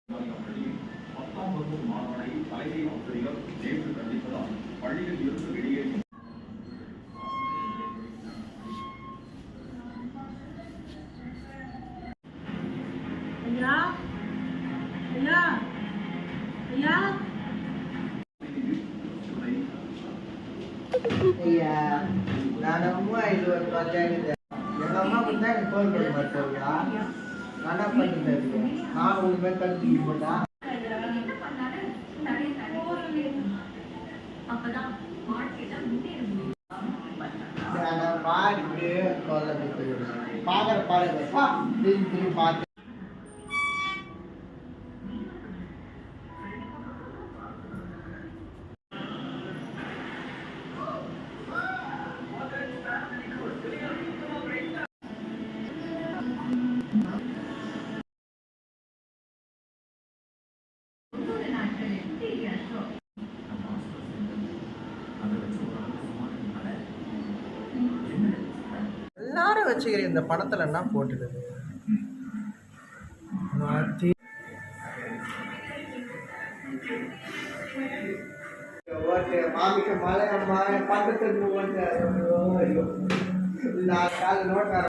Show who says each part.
Speaker 1: பள்ளியில் 10ஆம் வகுப்பு மாணவனை தலைமை ஆசிரியர் நேற்று கண்டிப்பதால் பள்ளியில் இருந்து வெளியேறி
Speaker 2: ஐயா ஐயா ஐயா
Speaker 3: ஐயா நான் அம்மா இது ஒரு பஞ்சாயத்து எங்கள் அம்மா தான் எனக்கு ஃபோன் பண்ண மாட்டேங்க நான் என்ன பண்ணிட்டு நான் உண்மை கட்டி போட்டா பாட்டு பார்க்குற பாருங்கப்பா திரும்பி பார்த்து எல்லாரும் வச்சுக்கிற இந்த படத்துல என்ன போட்டுடுது மாற்றி ஓட்டு மாமிக்கு மலை பக்கத்துக்கு ஓட்டு 4 கால் நோட்டார